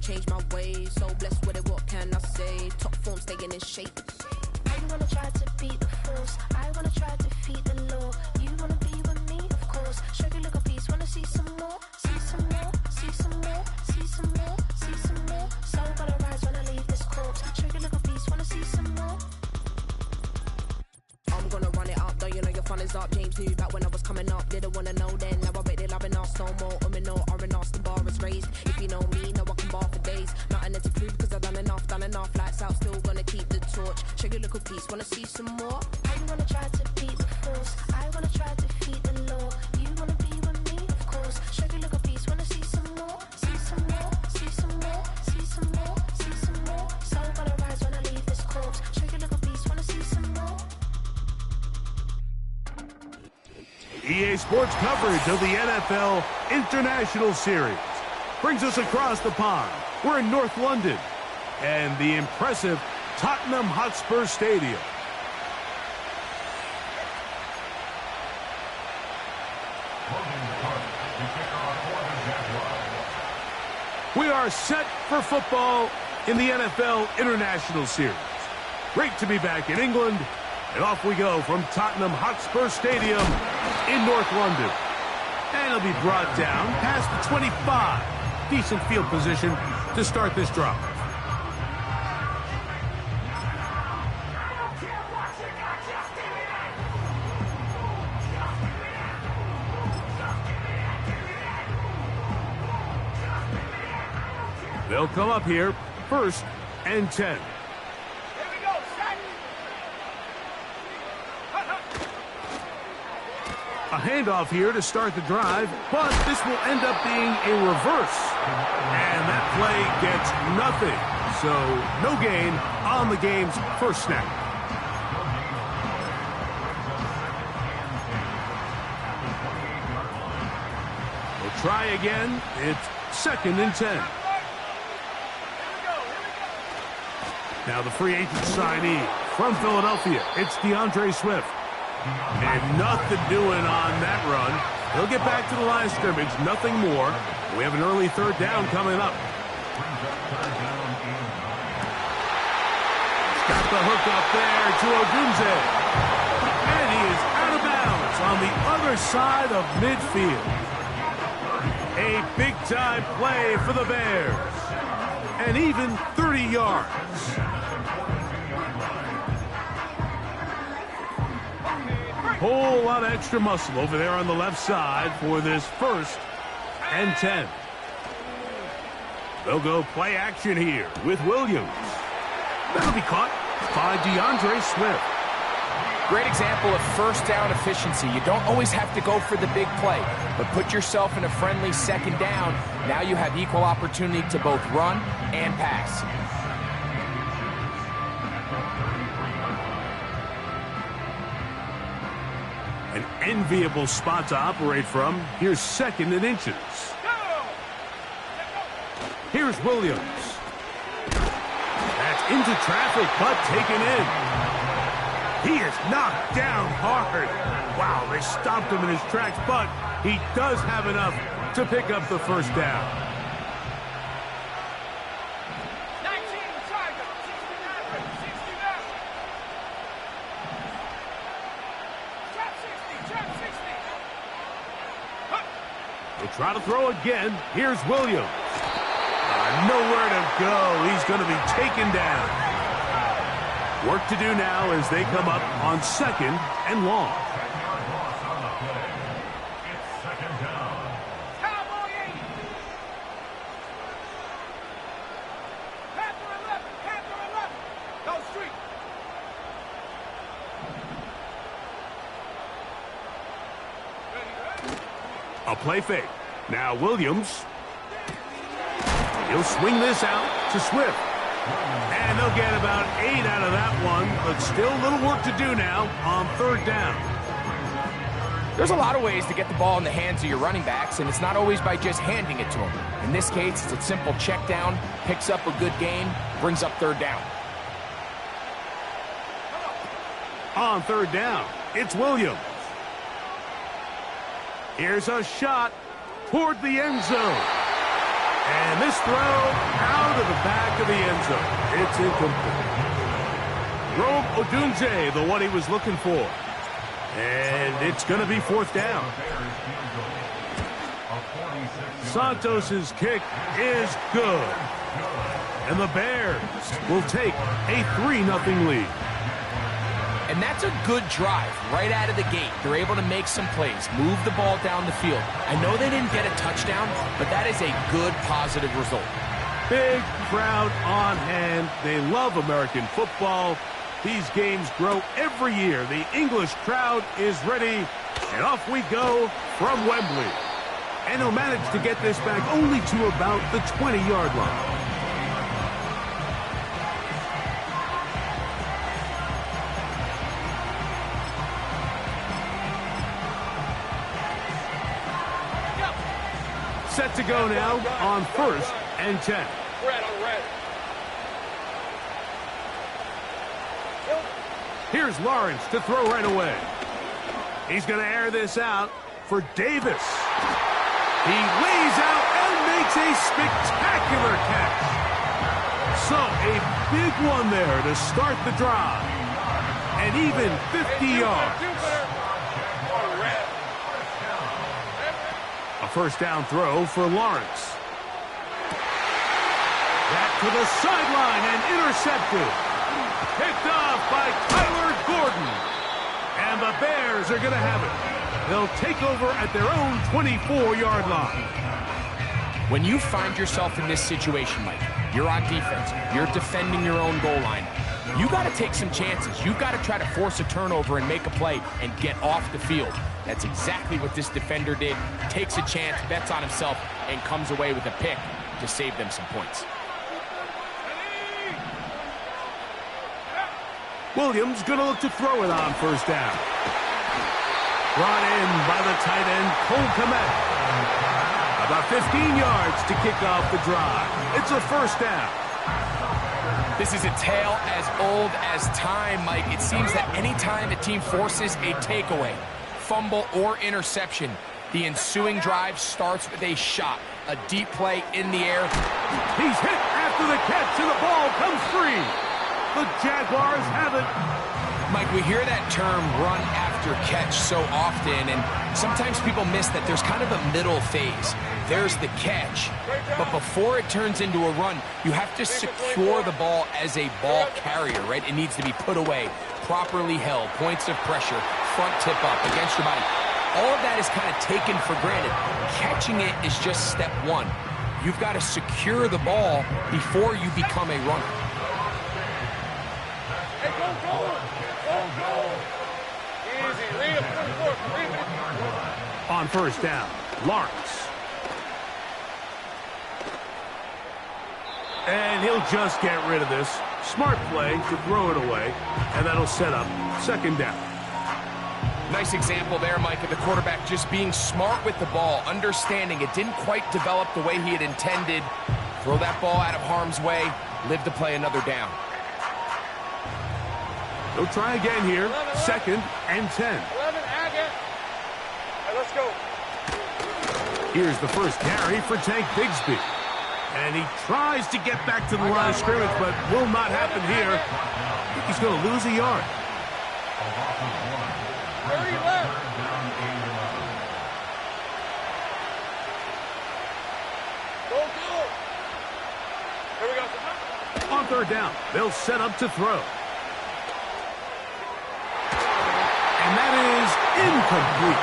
can't change my ways. So blessed with it, what can I say? Top form staying in shape. You wanna try to beat the force, I wanna try to defeat the law. You wanna be with me, of course. Show you look a piece, wanna see some more, see some more, see some more, see some more, see some more. So gotta rise when I leave this corpse. Show you look a piece, wanna see some more. I'm gonna run it up, though you know your fun is up. James knew back when I was coming up, didn't wanna know then. Now I bet they loving us no more. No R&R's, the bar is raised. If you know me, know I can bar for days. Nothing to prove cause I've done enough. Lights out, still gonna keep the torch. Show you little piece, wanna see some more? You wanna try to beat the force, I wanna try to defeat the law. You wanna be with me, of course. Show you little piece, wanna see some more, see some more, see some more, see some more, see some more. So gotta rise when I leave this corpse. Show you little piece, wanna see some more. EA Sports coverage of the NFL International Series brings us across the pond. We're in North London and the impressive Tottenham Hotspur Stadium. We are set for football in the NFL International Series. Great to be back in England. And off we go from Tottenham Hotspur Stadium in North London. And it'll be brought down past the 25. Decent field position to start this drive. They'll come up here, 1st and 10. A handoff here to start the drive, but this will end up being a reverse. And that play gets nothing. So no gain on the game's first snap. We'll try again. It's 2nd and 10. Now the free agent signee from Philadelphia. It's DeAndre Swift. And nothing doing on that run. He'll get back to the line of scrimmage, nothing more. We have an early 3rd down coming up. Got the hook up there to Odunze. And he is out of bounds on the other side of midfield. A big-time play for the Bears. And even 30 yards. Whole lot of extra muscle over there on the left side for this 1st and 10. They'll go play action here with Williams. That'll be caught by DeAndre Swift. Great example of 1st down efficiency. You don't always have to go for the big play, but put yourself in a friendly 2nd down. Now you have equal opportunity to both run and pass. An enviable spot to operate from. Here's 2nd and inches. Here's Williams. That's into traffic, but taken in. He is knocked down hard. Wow, they stopped him in his tracks, but he does have enough to pick up the 1st down. Try to throw again. Here's Williams. Nowhere to go. He's going to be taken down. Work to do now as they come up on 2nd and long. A play fake. Now Williams. He'll swing this out to Swift. And they'll get about 8 out of that one, but still a little work to do now on 3rd down. There's a lot of ways to get the ball in the hands of your running backs, and it's not always by just handing it to them. In this case, it's a simple check down, picks up a good gain, brings up 3rd down. On 3rd down, it's Williams. Here's a shot toward the end zone. And this throw out of the back of the end zone. It's incomplete. Rome Odunze, the one he was looking for. And it's going to be fourth down. Santos' kick is good. And the Bears will take a 3-0 lead. And that's a good drive right out of the gate. They're able to make some plays, move the ball down the field. I know they didn't get a touchdown, but that is a good, positive result. Big crowd on hand. They love American football. These games grow every year. The English crowd is ready, and off we go from Wembley. And he'll manage to get this back only to about the 20-yard line. Set to go now on 1st and 10. Here's Lawrence to throw right away. He's going to air this out for Davis. He lays out and makes a spectacular catch. So a big one there to start the drive. And even 50 yards. A first down throw for Lawrence. Back to the sideline and intercepted. Picked off by Tyler Gordon. And the Bears are going to have it. They'll take over at their own 24-yard line. When you find yourself in this situation, Mike, you're on defense, you're defending your own goal line, you got to take some chances. You've got to try to force a turnover and make a play and get off the field. That's exactly what this defender did. Takes a chance, bets on himself, and comes away with a pick to save them some points. Williams going to look to throw it on first down. Brought in by the tight end, Cole Kmet. About 15 yards to kick off the drive. It's a first down. This is a tale as old as time, Mike. It seems that anytime a team forces a takeaway, fumble, or interception, the ensuing drive starts with a shot, a deep play in the air. He's hit after the catch, and the ball comes free. The Jaguars have it. Mike, we hear that term run after catch so often, and sometimes people miss that there's kind of a middle phase. There's the catch, but before it turns into a run, you have to secure the ball as a ball carrier, right? It needs to be put away, properly held, points of pressure, front tip up against your body. All of that is kind of taken for granted. Catching it is just step one. You've got to secure the ball before you become a runner. On first down, Lawrence. And he'll just get rid of this. Smart play to throw it away, and that'll set up second down. Nice example there, Mike, of the quarterback just being smart with the ball, understanding it didn't quite develop the way he had intended. Throw that ball out of harm's way, live to play another down. They'll try again here, 2nd and 10. Let's go. Here's the first carry for Tank Bigsby. And he tries to get back to the line of scrimmage, but will not happen here. I think he's going to lose a yard. 30 left. Go. Here we go. On third down, they'll set up to throw. And that is incomplete.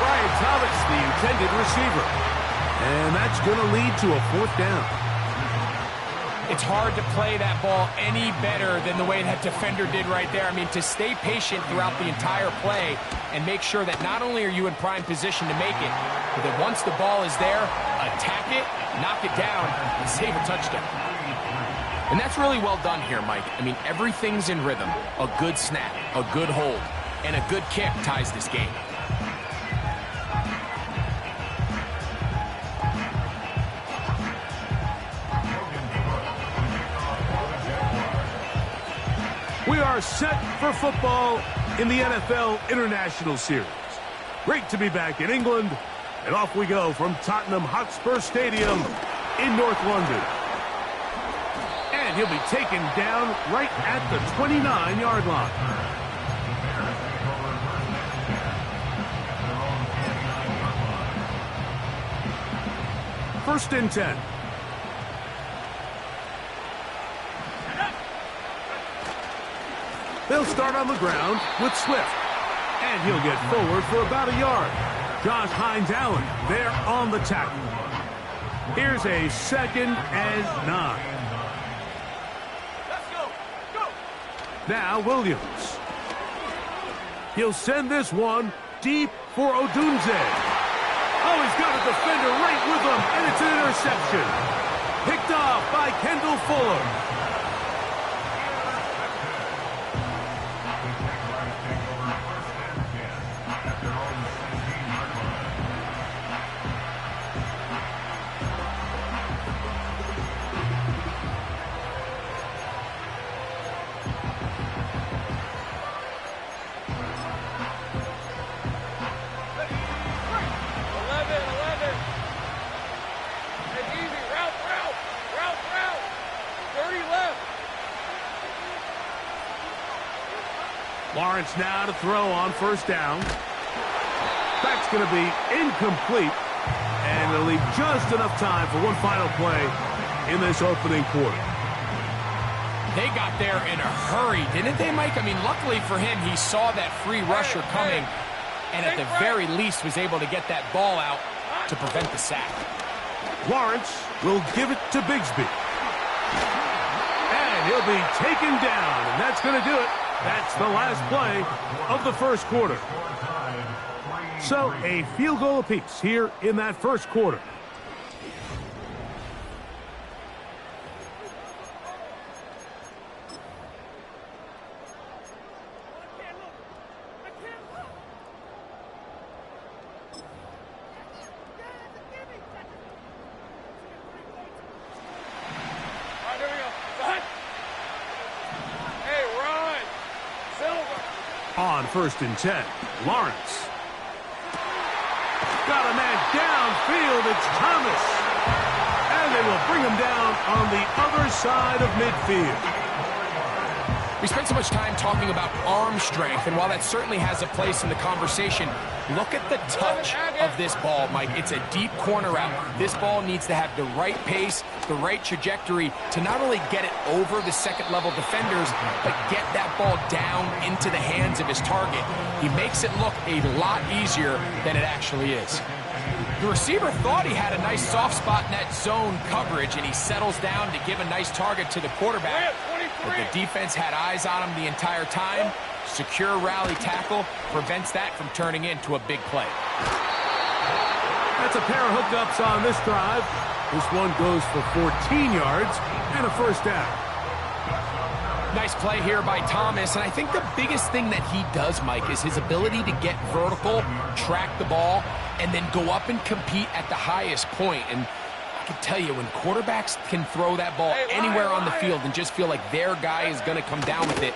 Brian Thomas, the intended receiver. And that's going to lead to a fourth down. It's hard to play that ball any better than the way that defender did right there. I mean, to stay patient throughout the entire play and make sure that not only are you in prime position to make it, but that once the ball is there, attack it, knock it down, and save a touchdown. And that's really well done here, Mike. I mean, everything's in rhythm. A good snap, a good hold, and a good kick ties this game. We are set for football in the NFL International Series. Great to be back in England, and off we go from Tottenham Hotspur Stadium in North London. And he'll be taken down right at the 29-yard line. First and 10. They'll start on the ground with Swift. And he'll get forward for about a yard. Josh Hines-Allen there on the tackle. Here's a 2nd and 9. Let's go. Go. Now Williams. He'll send this one deep for Odunze. Oh, he's got a defender right with him, and it's an interception. Picked off by Kendall Fuller. Lawrence now to throw on first down. That's going to be incomplete. And it'll leave just enough time for one final play in this opening quarter. They got there in a hurry, didn't they, Mike? I mean, luckily for him, he saw that free rusher coming, and at the very least was able to get that ball out to prevent the sack. Lawrence will give it to Bigsby. And he'll be taken down, and that's going to do it. That's the last play of the first quarter. So a field goal apiece here in that first quarter. On first and 10, Lawrence. Got a man downfield, it's Thomas. And they will bring him down on the other side of midfield. We spent so much time talking about arm strength, and while that certainly has a place in the conversation, look at the touch of this ball, Mike. It's a deep corner route. This ball needs to have the right pace, the right trajectory to not only get it over the second-level defenders, but get that ball down into the hands of his target. He makes it look a lot easier than it actually is. The receiver thought he had a nice soft spot in that zone coverage, and he settles down to give a nice target to the quarterback. But the defense had eyes on him the entire time. Secure rally tackle prevents that from turning into a big play. That's a pair of hookups on this drive. This one goes for 14 yards and a first down. Nice play here by Thomas, and I think the biggest thing that he does, Mike, is his ability to get vertical, track the ball, and then go up and compete at the highest point. And I can tell you, when quarterbacks can throw that ball anywhere on the field and just feel like their guy is going to come down with it,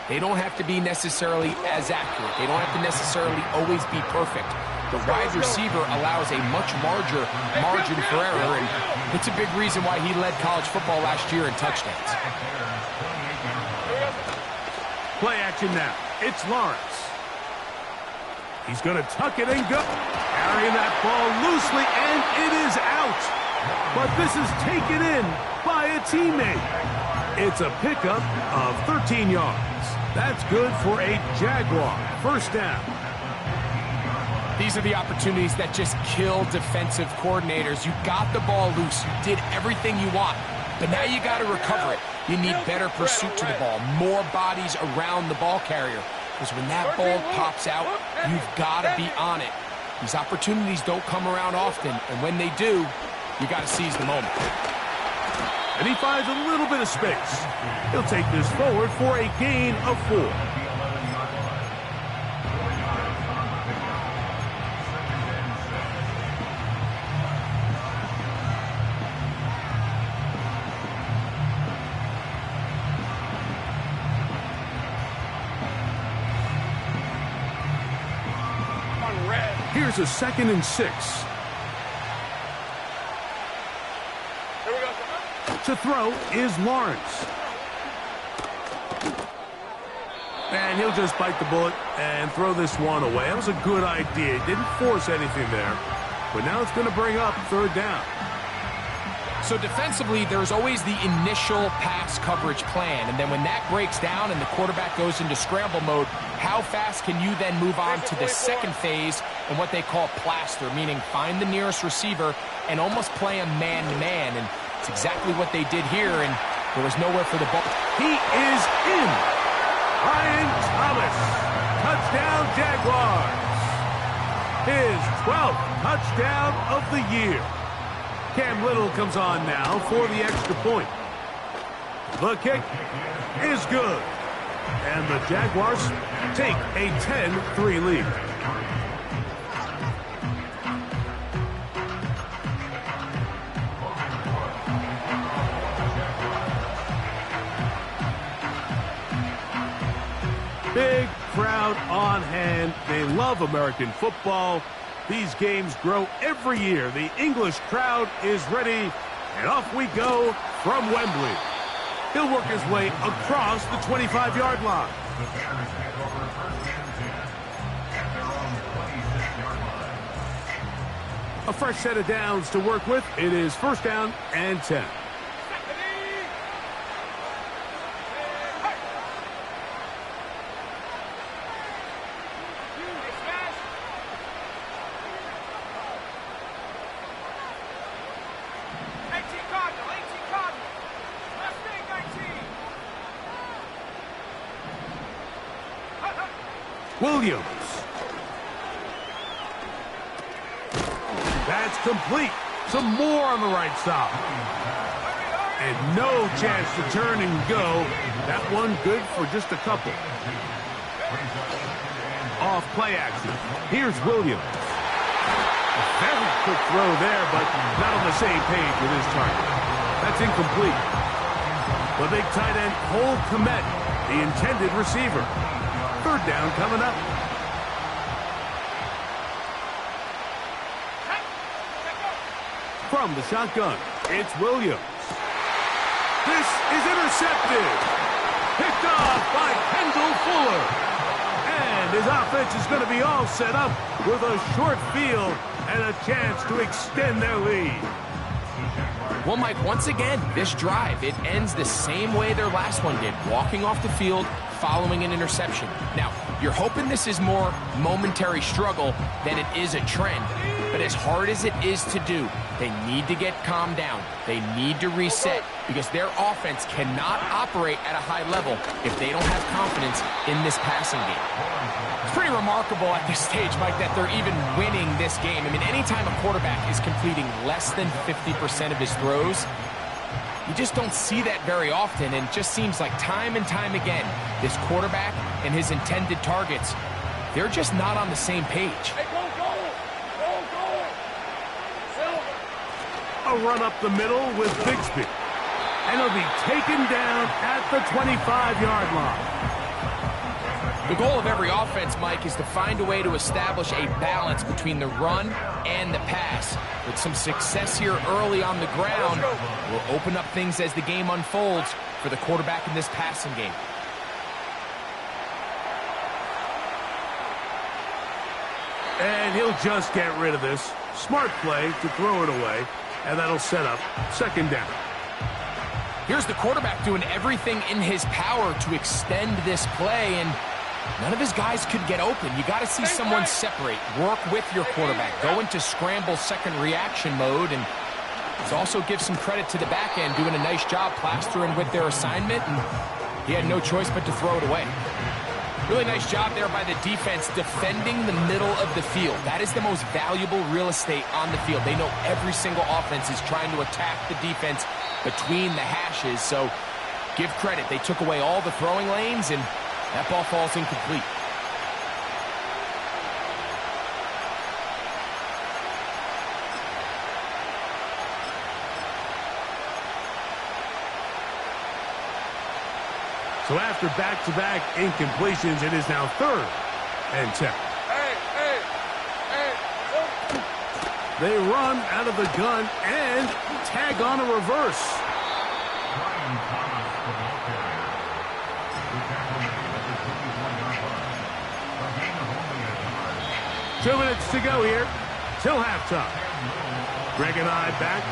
they don't have to be necessarily as accurate. They don't have to necessarily always be perfect. The wide receiver allows a much larger margin for error, and it's a big reason why he led college football last year in touchdowns. Play action now. It's Lawrence. He's going to tuck it and go. Carrying that ball loosely, and it is out. But this is taken in by a teammate. It's a pickup of 13 yards. That's good for a Jaguar first down. These are the opportunities that just kill defensive coordinators. You got the ball loose. You did everything you want. But now you got to recover it. You need better pursuit to the ball, more bodies around the ball carrier. Because when that ball pops out, you've got to be on it. These opportunities don't come around often, and when they do, you got to seize the moment. And he finds a little bit of space. He'll take this forward for a gain of 4. Here's a 2nd and 6. To throw is Lawrence. And he'll just bite the bullet and throw this one away. That was a good idea. Didn't force anything there. But now it's going to bring up third down. So defensively, there's always the initial pass coverage plan. And then when that breaks down and the quarterback goes into scramble mode, how fast can you then move on to the second phase and what they call plaster, meaning find the nearest receiver and almost play him man-to-man. And it's exactly what they did here, and there was nowhere for the ball. He is in. Ryan Thomas. Touchdown, Jaguars. His 12th touchdown of the year. Cam Little comes on now for the extra point. The kick is good. And the Jaguars take a 10-3 lead. Big crowd on hand. They love American football. These games grow every year. The English crowd is ready, and off we go from Wembley. He'll work his way across the 25-yard line. A fresh set of downs to work with. It is first down and 10. Williams. That's complete. Some more on the right side. And no chance to turn and go. That one good for just a couple. Off play action. Here's Williams. A very quick throw there, but not on the same page with his target. That's incomplete. The big tight end, Cole Kmet, the intended receiver. Third down coming up. From the shotgun, it's Williams. This is intercepted. Picked off by Kendall Fuller. And his offense is going to be all set up with a short field and a chance to extend their lead. Well, Mike, once again, this drive, it ends the same way their last one did, walking off the field, following an interception. Now, you're hoping this is more momentary struggle than it is a trend. But as hard as it is to do, they need to get calmed down. They need to reset because their offense cannot operate at a high level if they don't have confidence in this passing game. It's pretty remarkable at this stage, Mike, that they're even winning this game. I mean, anytime a quarterback is completing less than 50% of his throws, you just don't see that very often, and it just seems like time and time again, this quarterback and his intended targets, they're just not on the same page. A run up the middle with Bigsby. And he'll be taken down at the 25-yard line. The goal of every offense, Mike, is to find a way to establish a balance between the run and the pass. With some success here early on the ground, will open up things as the game unfolds for the quarterback in this passing game. And he'll just get rid of this. Smart play to throw it away. And that'll set up second down. Here's the quarterback doing everything in his power to extend this play, and none of his guys could get open. You got to see someone separate, work with your quarterback, go into scramble second reaction mode, and also give some credit to the back end, doing a nice job plastering with their assignment, and he had no choice but to throw it away. Really nice job there by the defense defending the middle of the field. That is the most valuable real estate on the field. They know every single offense is trying to attack the defense between the hashes. So give credit. They took away all the throwing lanes, and that ball falls incomplete. So after back-to-back incompletions, it is now third and 10. They run out of the gun and tag on a reverse. 2 minutes to go here till halftime. Greg and I back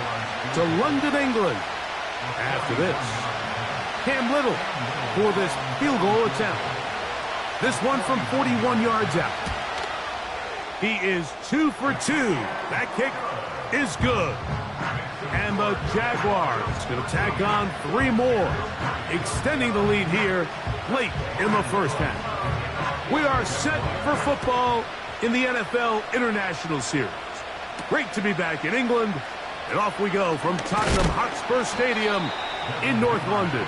to London, England. After this, Cam Little for this field goal attempt. This one from 41 yards out. He is 2 for 2. That kick is good. And the Jaguars going to tack on 3 more, extending the lead here late in the first half. We are set for football in the NFL International Series. Great to be back in England, and off we go from Tottenham Hotspur Stadium in North London.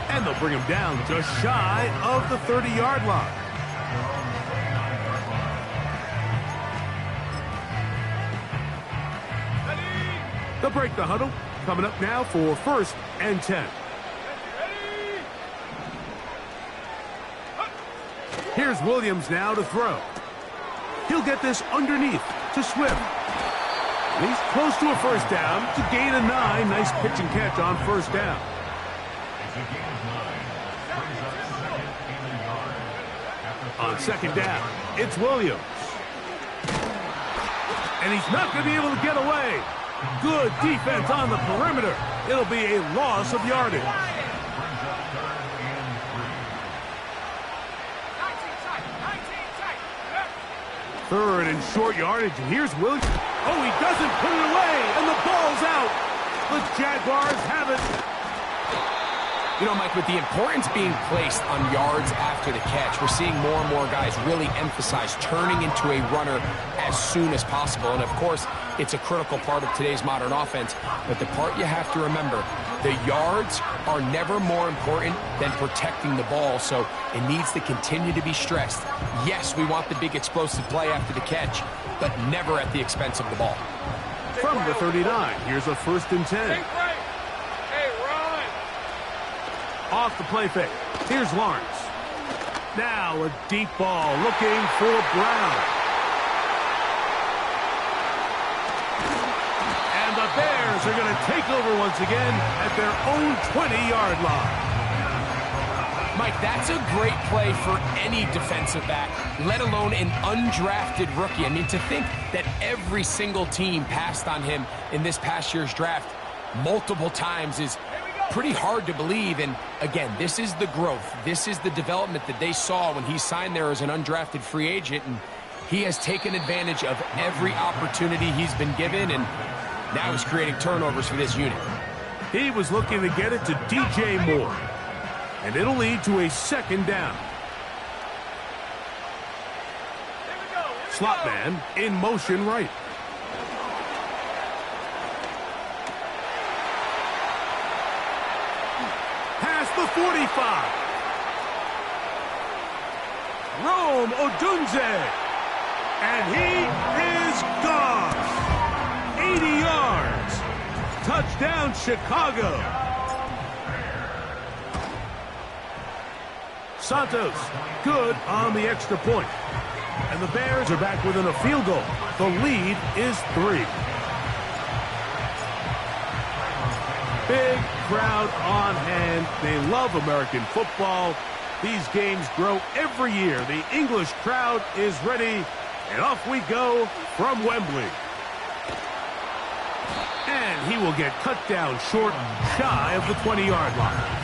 And they'll bring him down just shy of the 30-yard line. They'll break the huddle. Coming up now for 1st and 10. Here's Williams now to throw. He'll get this underneath to Swift. And he's close to a first down to gain a 9. Nice pitch and catch on first down. On second down, it's Williams. And he's not going to be able to get away. Good defense on the perimeter. It'll be a loss of yardage. Third and short yardage, and here's Williams. Oh, he doesn't put it away, and the ball's out. The Jaguars have it. You know, Mike, with the importance being placed on yards after the catch, we're seeing more and more guys really emphasize turning into a runner as soon as possible. And, of course, it's a critical part of today's modern offense. But the part you have to remember, the yards are never more important than protecting the ball, so it needs to continue to be stressed. Yes, we want the big explosive play after the catch, but never at the expense of the ball. From the 39, here's a 1st and 10. Off the play fake. Here's Lawrence. Now a deep ball looking for Brown. And the Bears are going to take over once again at their own 20-yard line. Mike, that's a great play for any defensive back, let alone an undrafted rookie. I mean, to think that every single team passed on him in this past year's draft multiple times is pretty hard to believe. And again, this is the growth. This is the development that they saw when he signed there as an undrafted free agent. And he has taken advantage of every opportunity he's been given, and now he's creating turnovers for this unit. He was looking to get it to DJ Moore, and it'll lead to a 2nd down. Slot man in motion right. Past the 45. Rome Odunze. And he is gone. 80 yards. Touchdown, Chicago. Santos, good on the extra point. And the Bears are back within a field goal. The lead is 3. Big crowd on hand. They love American football. These games grow every year. The English crowd is ready. And off we go from Wembley. And he will get cut down short, shy of the 20-yard line.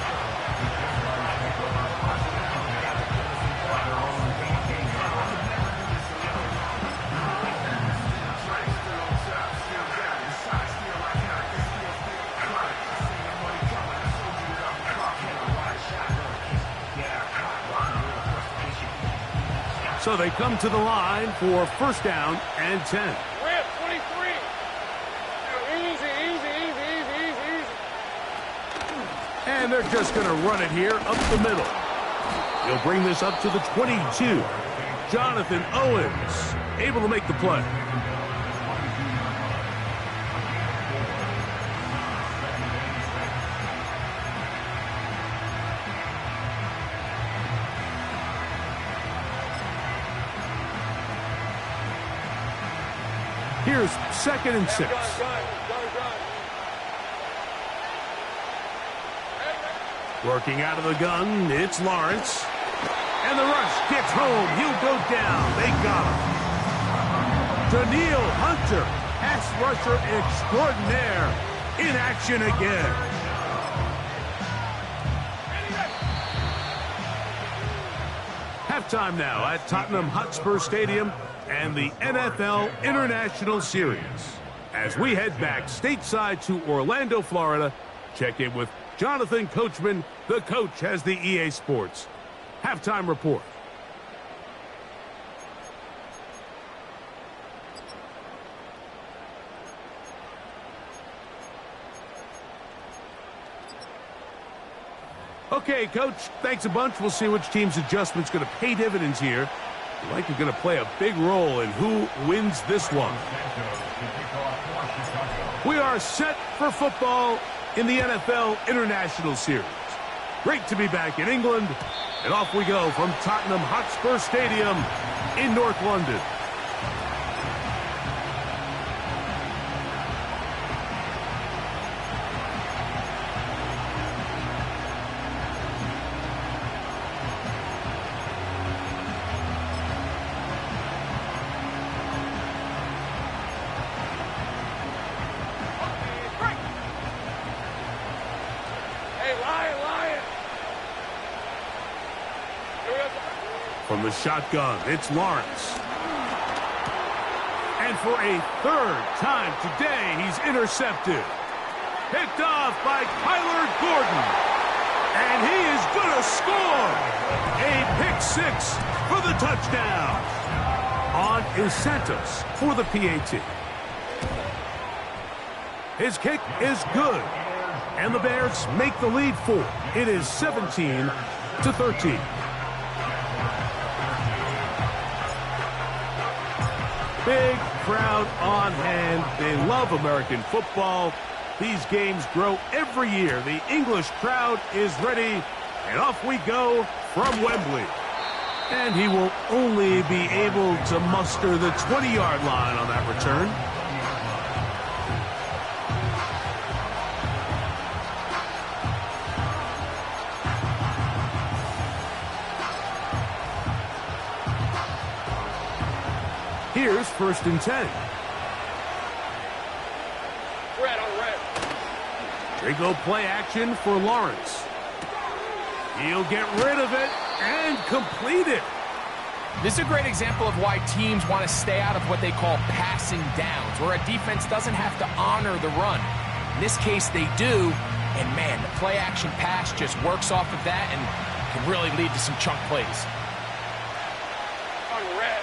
So they come to the line for 1st down and 10. Rip, 23. Easy, easy, easy, easy, easy, easy. And they're just going to run it here up the middle. He'll bring this up to the 22. Jonathan Owens able to make the play. Here's 2nd and 6. Working out of the gun, it's Lawrence. And the rush gets home. He'll go down. They got him. Danielle Hunter, pass rusher extraordinaire, in action again. Halftime now at Tottenham Hotspur Stadium and the NFL International Series. As we head back stateside to Orlando, Florida, check in with Jonathan Coachman. The coach has the EA Sports halftime report. Okay, Coach, thanks a bunch. We'll see which team's adjustment's going to pay dividends here. I like it's going to play a big role in who wins this one. We are set for football in the NFL International Series. Great to be back in England. And off we go from Tottenham Hotspur Stadium in North London. From the shotgun, it's Lawrence. And for a third time today, he's intercepted. Picked off by Kyler Gordon. And he is going to score. A pick six for the touchdown. On is Santos for the PAT. His kick is good. And the Bears make the lead 4. It is 17-13. Big crowd on hand. They love American football. These games grow every year. The English crowd is ready. And off we go from Wembley. And he will only be able to muster the 20-yard line on that return. Here's 1st and 10. Red on red. They go play action for Lawrence. He'll get rid of it and complete it. This is a great example of why teams want to stay out of what they call passing downs, where a defense doesn't have to honor the run. In this case, they do, and man, the play action pass just works off of that and can really lead to some chunk plays. On red.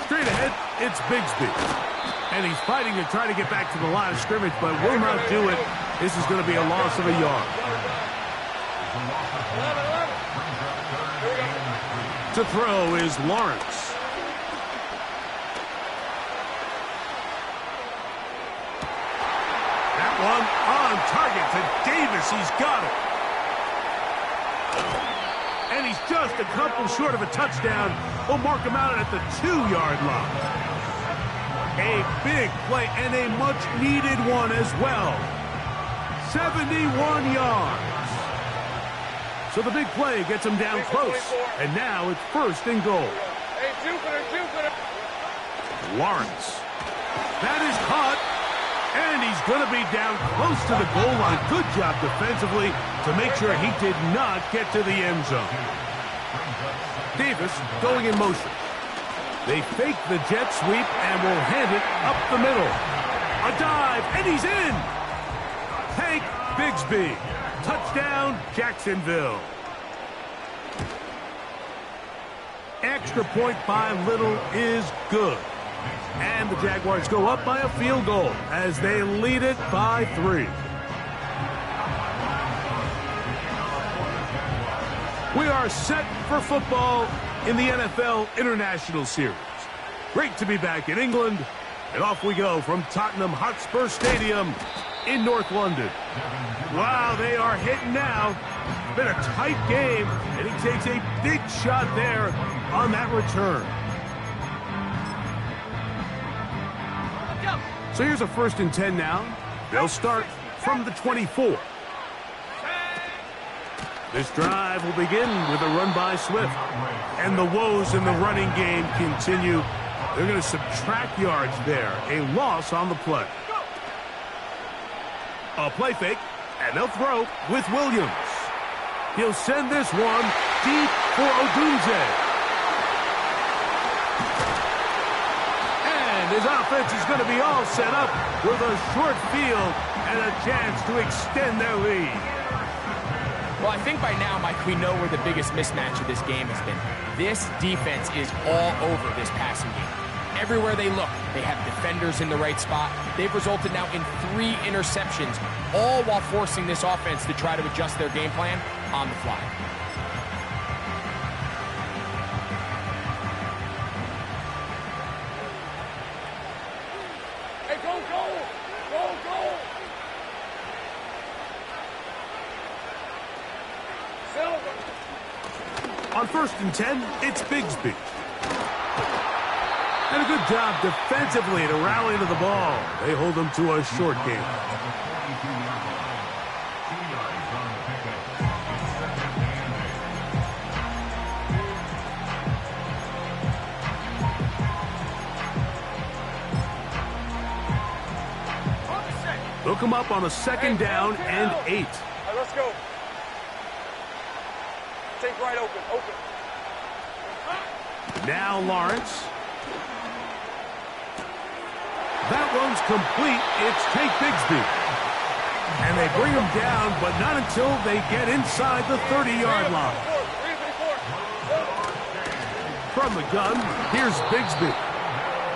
Straight ahead, it's Bigsby. And he's fighting to try to get back to the line of scrimmage, but will not do it. This is going to be a loss of a yard. To throw is Lawrence. That one on target to Davis. He's got it. And he's just a couple short of a touchdown. We'll mark him out at the 2-yard line. A big play and a much-needed one as well. 71 yards. So the big play gets him down close. And now it's 1st and goal. Hey, Jupiter. Lawrence. That is caught. And he's going to be down close to the goal line. Good job defensively to make sure he did not get to the end zone. Davis going in motion. They fake the jet sweep and will hand it up the middle. A dive, and he's in. Tank Bigsby. Touchdown, Jacksonville. Extra point by Little is good. And the Jaguars go up by a field goal as they lead it by 3. We are set for football in the NFL International Series. Great to be back in England. And off we go from Tottenham Hotspur Stadium in North London. Wow, they are hitting now. Been a tight game, and he takes a big shot there on that return. So here's a 1st and 10 now. They'll start from the 24. This drive will begin with a run by Swift. And the woes in the running game continue. They're going to subtract yards there. A loss on the play. A play fake, and they'll throw with Williams. He'll send this one deep for Odunze. And his offense is going to be all set up with a short field and a chance to extend their lead. Well, I think by now, Mike, we know where the biggest mismatch of this game has been. This defense is all over this passing game. Everywhere they look, they have defenders in the right spot. They've resulted now in 3 interceptions, all while forcing this offense to try to adjust their game plan on the fly. Hey, go, go! Go, go! Silver! On 1st and 10, it's Bigsby. And a good job defensively to rally to the ball. They hold them to a short game. They'll come up on a 2nd down and 8. All right, let's go. Take right open, open. Now Lawrence. That one's complete. It's Tate Bigsby. And they bring him down, but not until they get inside the 30-yard line. From the gun, here's Bigsby.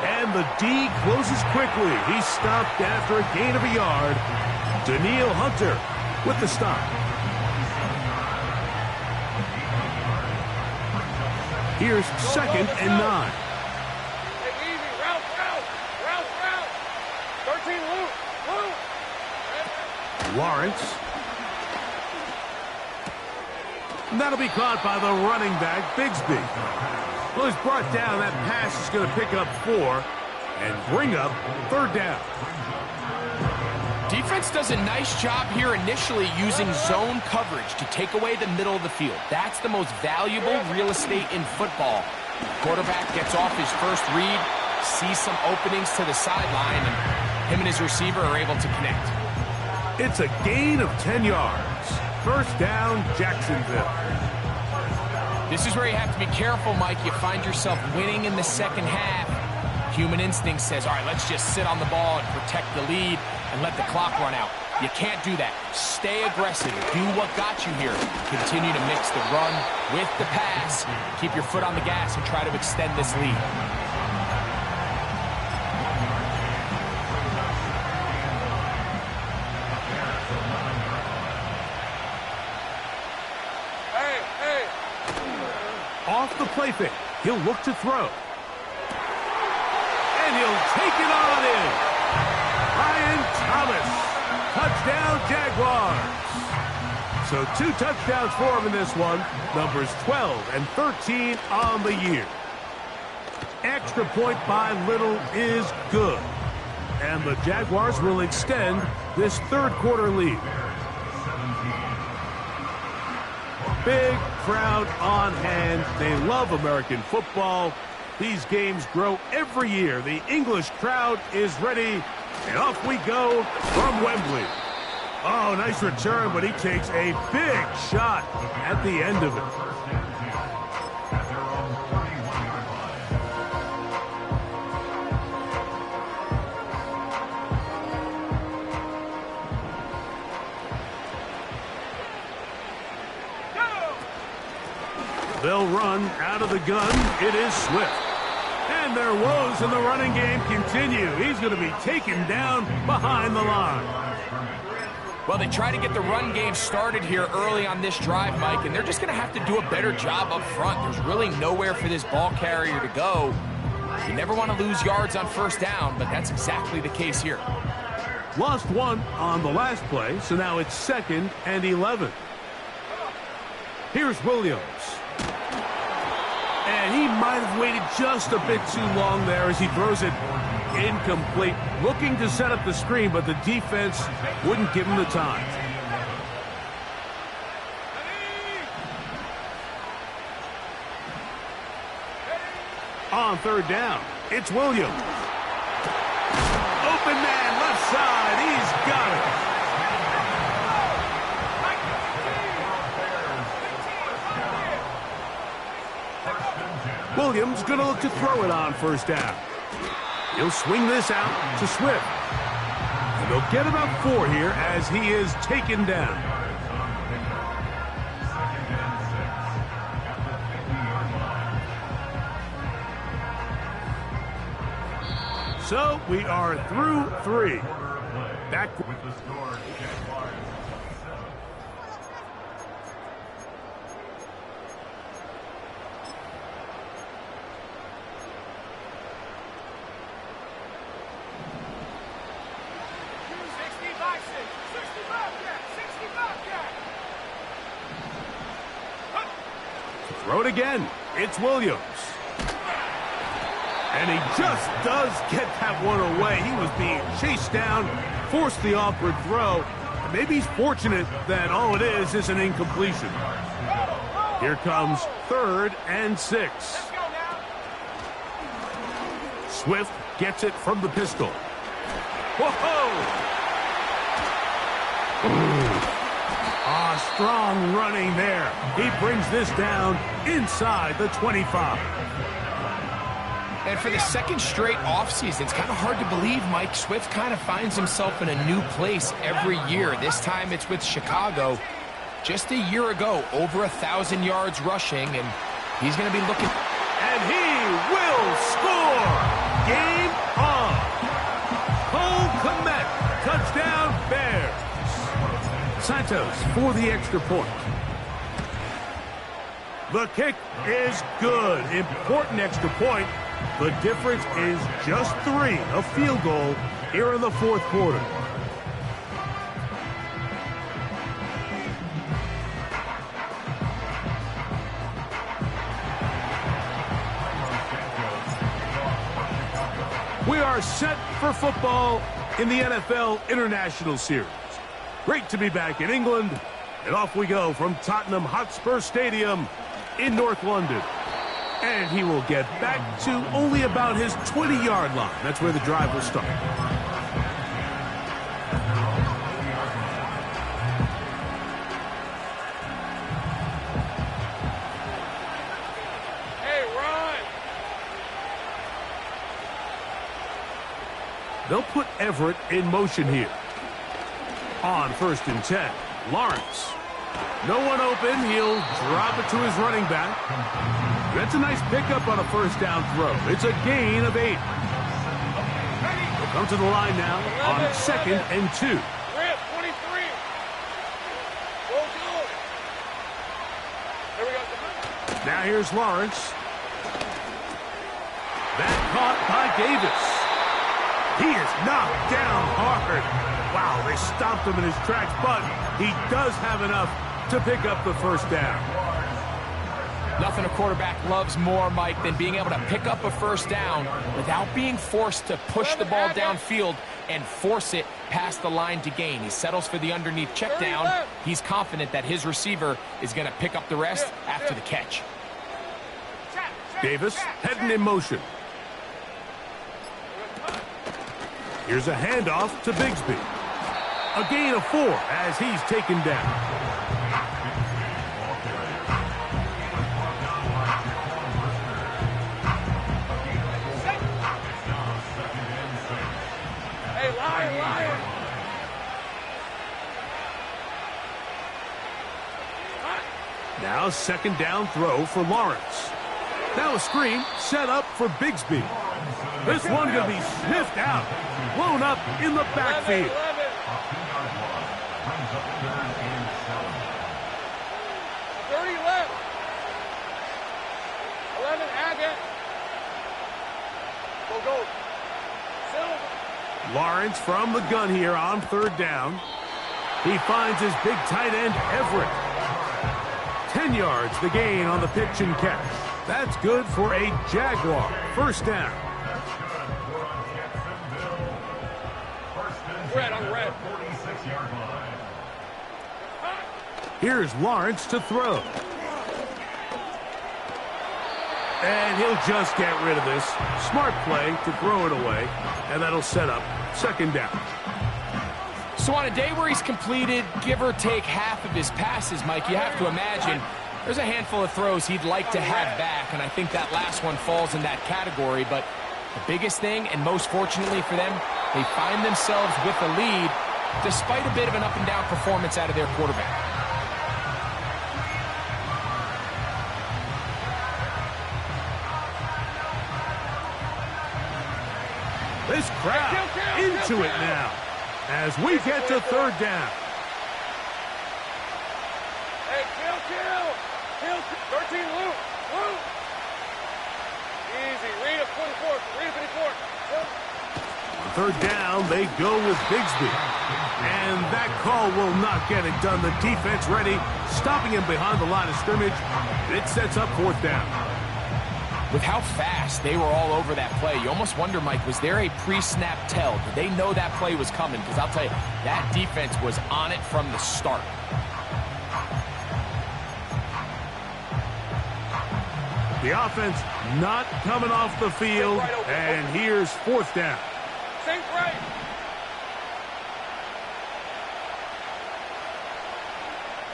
And the D closes quickly. He's stopped after a gain of a yard. Danielle Hunter with the stop. Here's 2nd and 9. Hey, easy. Route. 13, Luke. Lawrence. And that'll be caught by the running back, Bigsby. Well, he's brought down. That pass is going to pick up 4 and bring up 3rd down. Defense does a nice job here initially using zone coverage to take away the middle of the field. That's the most valuable real estate in football. Quarterback gets off his first read, sees some openings to the sideline, and him and his receiver are able to connect. It's a gain of 10 yards. 1st down, Jacksonville. This is where you have to be careful, Mike. You find yourself winning in the 2nd half. Human instinct says, all right, let's just sit on the ball and protect the lead and let the clock run out. You can't do that. Stay aggressive. Do what got you here. Continue to mix the run with the pass. Keep your foot on the gas and try to extend this lead. Off the play fake, he'll look to throw. And he'll take it on in. Ryan Thomas. Touchdown, Jaguars. So 2 touchdowns for him in this one. Numbers 12 and 13 on the year. Extra point by Little is good. And the Jaguars will extend this 3rd quarter lead. Big crowd on hand. They love American football. These games grow every year. The English crowd is ready, and off we go from Wembley. Oh, nice return, but he takes a big shot at the end of it. They'll run out of the gun. It is Swift. And their woes in the running game continue. He's going to be taken down behind the line. Well, they try to get the run game started here early on this drive, Mike, and they're just going to have to do a better job up front. There's really nowhere for this ball carrier to go. You never want to lose yards on 1st down, but that's exactly the case here. Lost 1 on the last play, so now it's 2nd and 11. Here's Williams. And he might have waited just a bit too long there as he throws it incomplete. Looking to set up the screen, but the defense wouldn't give him the time. On 3rd down, It's Williams. Open man, left side. He's got it. Williams going to look to throw it on first down. He'll swing this out to Swift. And they'll get about 4 here as he is taken down. So we are through 3. Back with the score. Throw it again. It's Williams. And he just does get that one away. He was being chased down, forced the awkward throw. And maybe he's fortunate that all it is an incompletion. Here comes 3rd and 6. Swift gets it from the pistol. Whoa! Strong running there. He brings this down inside the 25. And for the second straight offseason, it's kind of hard to believe Mike Swift kind of finds himself in a new place every year. This time it's with Chicago. Just a year ago, over 1,000 yards rushing, and he's going to be looking. And he will score! Game on! Cole Kmet, touchdown Bears! Santos for the extra point. The kick is good. Important extra point. The difference is just 3. A field goal here in the 4th quarter. We are set for football in the NFL International Series. Great to be back in England, and off we go from Tottenham Hotspur Stadium in North London. And he will get back to only about his 20-yard line. That's where the drive will start. Hey, Ron! They'll put Everett in motion here. On 1st and 10, Lawrence. No one open. He'll drop it to his running back. That's a nice pickup on a first down throw. It's a gain of 8. They'll come to the line now on 2nd and 2. Rip, 23. Go, go. Here we go. Now here's Lawrence. That caught by Davis. He is knocked down hard. Wow, they stopped him in his tracks, but he does have enough to pick up the first down. Nothing a quarterback loves more, Mike, than being able to pick up a first down without being forced to push the ball downfield and force it past the line to gain. He settles for the underneath check down. He's confident that his receiver is going to pick up the rest after the catch. Davis heading in motion. Here's a handoff to Bigsby. A gain of 4 as he's taken down. Hey, Lion! Now 2nd down throw for Lawrence. Now a screen set up for Bigsby. This one going to be sniffed out. Blown up in the backfield. 30 left. 11, Haggett. Go. Silver. Lawrence from the gun here on 3rd down. He finds his big tight end, Everett. 10 yards the gain on the pitch and catch. That's good for a Jaguar. First down. Red on red. Here's Lawrence to throw. And he'll just get rid of this. Smart play to throw it away, and that'll set up second down. So on a day where he's completed, give or take half of his passes, Mike, you have to imagine there's a handful of throws he'd like to have back, and I think that last one falls in that category. But the biggest thing, and most fortunately for them, they find themselves with a lead despite a bit of an up-and-down performance out of their quarterback. This crowd into it now as we get to third down. Hey, kill. 13, Luke. Easy. Read it, 44. Read it, 54. On third down, they go with Bigsby. And that call will not get it done. The defense ready, stopping him behind the line of scrimmage. It sets up fourth down. With how fast they were all over that play, you almost wonder, Mike, was there a pre-snap tell? Did they know that play was coming? Because I'll tell you, that defense was on it from the start. The offense not coming off the field, and here's fourth down. Sink right.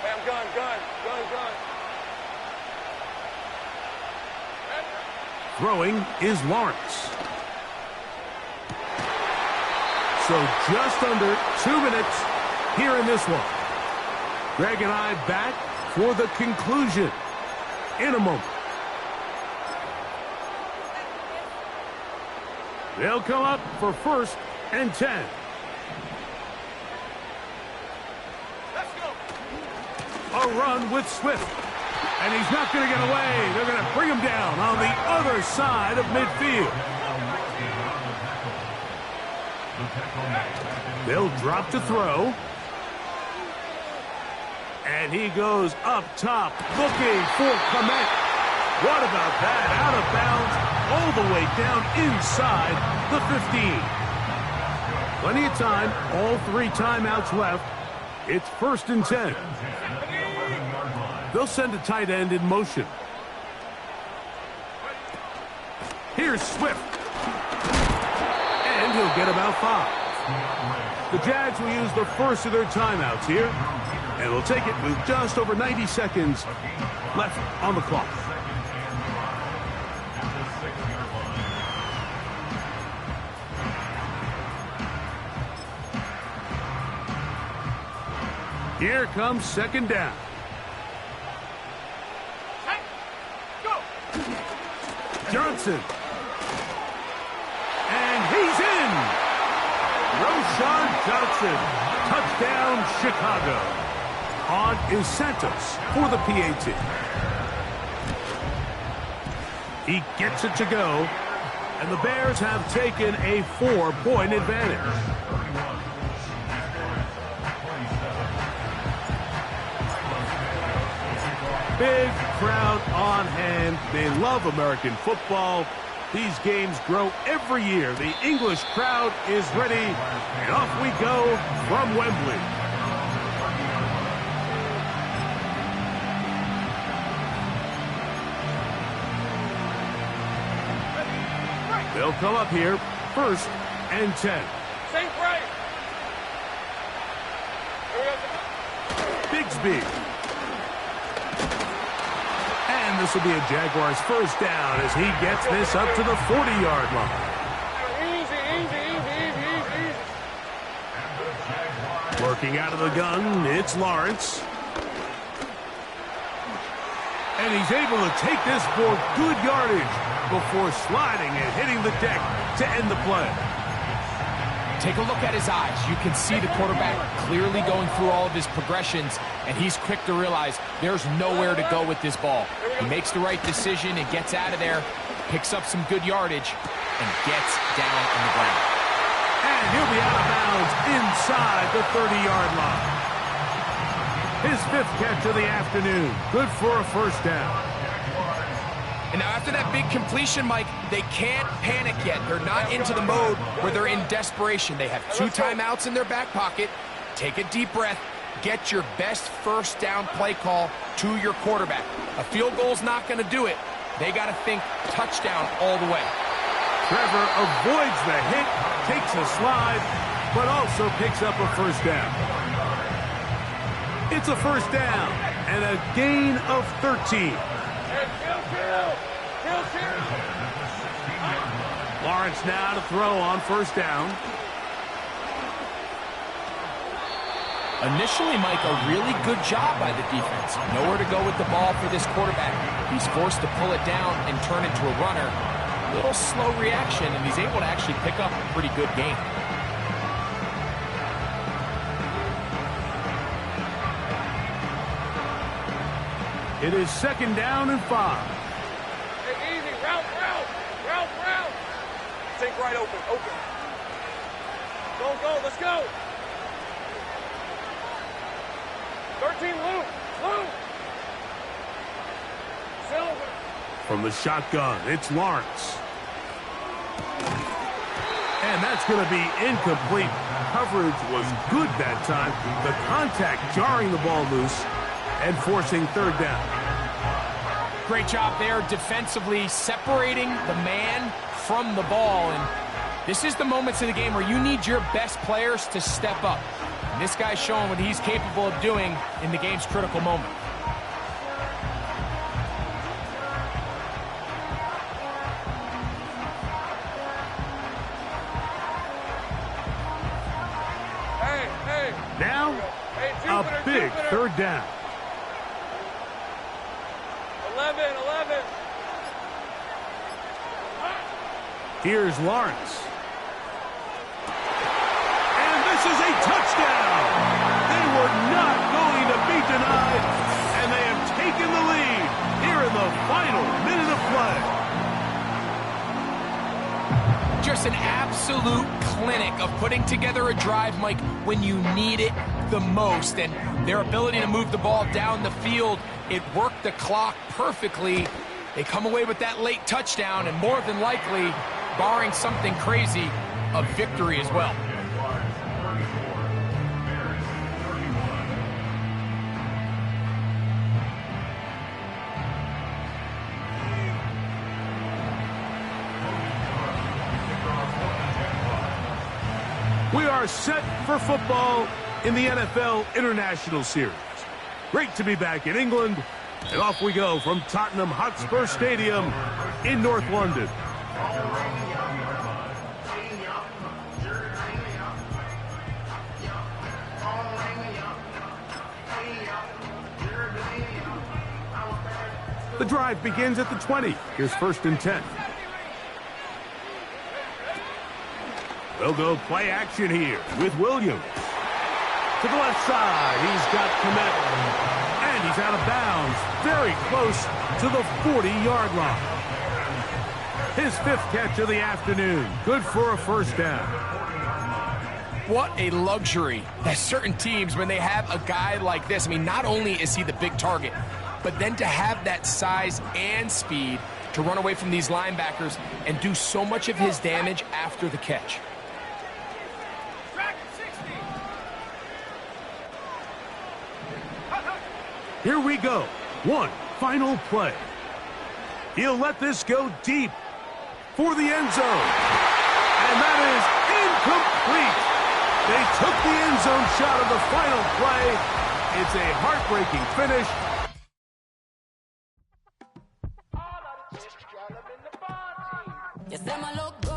Bam, gun. Throwing is Lawrence. So just under 2 minutes here in this one. Greg and I back for the conclusion in a moment. They'll come up for 1st and 10. Let's go. A run with Swift. And he's not going to get away. They're going to bring him down on the other side of midfield. They'll drop to throw. And he goes up top looking for Clement. What about that? Out of bounds all the way down inside the 15. Plenty of time. All 3 timeouts left. It's 1st and 10. They'll send a tight end in motion. Here's Swift. And he'll get about 5. The Jags will use the first of their timeouts here. And will take it with just over 90 seconds left on the clock. Here comes second down. Johnson. And he's in. Roschon Johnson. Touchdown, Chicago. On is Santos for the PAT. He gets it to go. And the Bears have taken a 4-point advantage. Big crowd on hand. They love American football. These games grow every year. The English crowd is ready. And off we go from Wembley. They'll come up here, 1st and 10. Sink right. Bigsby. And this will be a Jaguars first down as he gets this up to the 40-yard line. Easy. Working out of the gun, it's Lawrence. And he's able to take this for good yardage before sliding and hitting the deck to end the play. Take a look at his eyes. You can see the quarterback clearly going through all of his progressions, and he's quick to realize there's nowhere to go with this ball. He makes the right decision and gets out of there, picks up some good yardage, and gets down on the ground. And he'll be out of bounds inside the 30-yard line. His 5th catch of the afternoon. Good for a first down. And now after that big completion, Mike, they can't panic yet. They're not into the mode where they're in desperation. They have 2 timeouts in their back pocket. Take a deep breath. Get your best first down play call to your quarterback. A field goal's not going to do it. They got to think touchdown all the way. Trevor avoids the hit, takes a slide, but also picks up a first down. It's a first down and a gain of 13. Hey, chill. Lawrence now to throw on first down. Initially, Mike, a really good job by the defense. Nowhere to go with the ball for this quarterback. He's forced to pull it down and turn into a runner. Little slow reaction, and he's able to actually pick up a pretty good gain. It is second down and 5. Hey, easy. Route. Think right open. Go. Let's go. 13, Luke. Silver. From the shotgun, it's Lawrence. And that's going to be incomplete. Coverage was good that time. The contact jarring the ball loose and forcing third down. Great job there defensively, separating the man from the ball. And this is the moments of the game where you need your best players to step up. And this guy's showing what he's capable of doing in the game's critical moment. Hey. Now, Hey, a Jupiter, big Jupiter. third down. 11. Here's Lawrence. And this is a touchdown. They were not going to be denied, and they have taken the lead here in the final minute of play. Just an absolute clinic of putting together a drive, Mike, when you need it the most. And their ability to move the ball down the field, it worked the clock perfectly. They come away with that late touchdown, and more than likely, barring something crazy, a victory as well. We are set for football in the NFL International Series. Great to be back in England, and off we go from Tottenham Hotspur Stadium in North London. The drive begins at the 20. Here's 1st and 10. They'll go play action here with Williams. To the left side, he's got Kmet. And he's out of bounds, very close to the 40-yard line. His 5th catch of the afternoon. Good for a first down. What a luxury that certain teams, when they have a guy like this, I mean, not only is he the big target, but then to have that size and speed to run away from these linebackers and do so much of his damage after the catch. Here we go. One final play. He'll let this go deep for the end zone. And that is incomplete. They took the end zone shot of the final play. It's a heartbreaking finish. You say my look good.